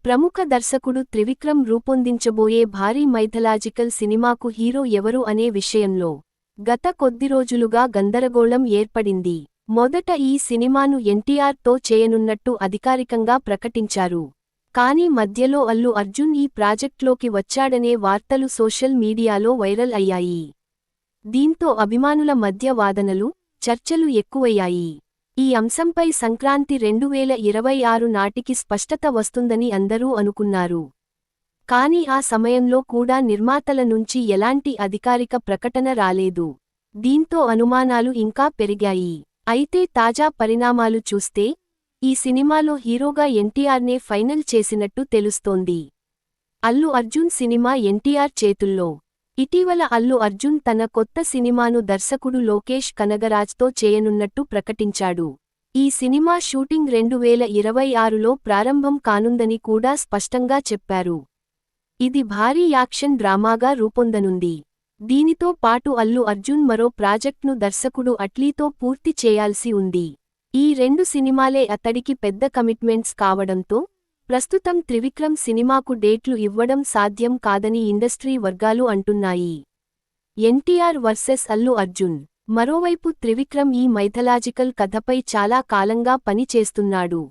ప్రముఖ దర్శకుడు త్రివిక్రమ్ రూపొందించబోయే భారీ మైథలాజికల్ సినిమాకు హీరో ఎవరు అనే విషయంలో గత కొద్ది రోజులుగా గందరగోళం ఏర్పడింది. మొదట ఈ సినిమాను ఎన్టీఆర్ తో చేయనున్నట్టు అధికారికంగా ప్రకటించారు. కానీ మధ్యలో అల్లు అర్జున్ ఈ ప్రాజెక్ట్లోకి వచ్చాడనే వార్తలు సోషల్ మీడియాలో వైరల్ అయ్యాయి. దీంతో అభిమానుల మధ్య వాదనలు, చర్చలు ఎక్కువయ్యాయి. ఈ అంశంపై సంక్రాంతి 2026 నాటికి స్పష్టత వస్తుందని అందరూ అనుకున్నారు. కానీ ఆ సమయంలో కూడా నిర్మాతల నుంచి ఎలాంటి అధికారిక ప్రకటన రాలేదు. దీంతో అనుమానాలు ఇంకా పెరిగాయి. అయితే తాజా పరిణామాలు చూస్తే ఈ సినిమాలో హీరోగా ఎన్టీఆర్నే ఫైనల్ చేసినట్టు తెలుస్తోంది. అల్లు అర్జున్ సినిమా ఎన్టీఆర్ చేతుల్లో. ఇటీవల అల్లు అర్జున్ తన కొత్త సినిమాను దర్శకుడు లోకేష్ కనగరాజ్తో చేయనున్నట్టు ప్రకటించాడు. ఈ సినిమా షూటింగ్ 2026లో ప్రారంభం కానుందని కూడా స్పష్టంగా చెప్పారు. ఇది భారీ యాక్షన్ డ్రామాగా రూపొందనుంది. దీనితో పాటు అల్లు అర్జున్ మరో ప్రాజెక్ట్ను దర్శకుడు అట్లీతో పూర్తి చేయాల్సి ఉంది. ఈ రెండు సినిమాలే అతడికి పెద్ద కమిట్మెంట్స్ కావడంతో ప్రస్తుతం త్రివిక్రమ్ సినిమాకు డేట్లు ఇవ్వడం సాధ్యం కాదని ఇండస్ట్రీ వర్గాలు అంటున్నాయి. ఎన్టీఆర్ వర్సెస్ అల్లు అర్జున్. మరోవైపు త్రివిక్రమ్ ఈ మైథలాజికల్ కథపై చాలా కాలంగా పని చేస్తున్నాడు.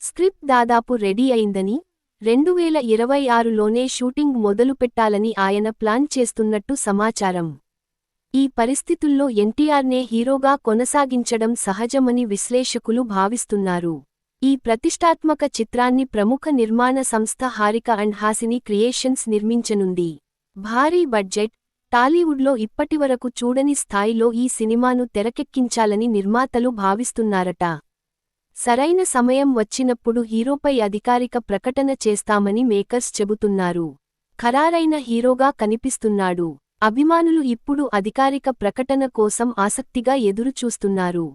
స్క్రిప్ట్ దాదాపు రెడీ అయిందని, 2026లోనే షూటింగ్ మొదలుపెట్టాలని ఆయన ప్లాన్ చేస్తున్నట్టు సమాచారం. ఈ పరిస్థితుల్లో ఎన్టీఆర్నే హీరోగా కొనసాగించడం సహజమని విశ్లేషకులు భావిస్తున్నారు. ఈ ప్రతిష్టాత్మక చిత్రాన్ని ప్రముఖ నిర్మాణ సంస్థ హారిక అండ్ హాసిని క్రియేషన్స్ నిర్మించనుంది. భారీ బడ్జెట్, టాలీవుడ్లో ఇప్పటివరకు చూడని స్థాయిలో ఈ సినిమాను తెరకెక్కించాలని నిర్మాతలు భావిస్తున్నారట. సరైన సమయం వచ్చినప్పుడు హీరోపై అధికారిక ప్రకటన చేస్తామని మేకర్స్ చెబుతున్నారు. ఖరారైన హీరోగా కనిపిస్తున్నాడు. అభిమానులు ఇప్పుడు అధికారిక ప్రకటన కోసం ఆసక్తిగా ఎదురుచూస్తున్నారు.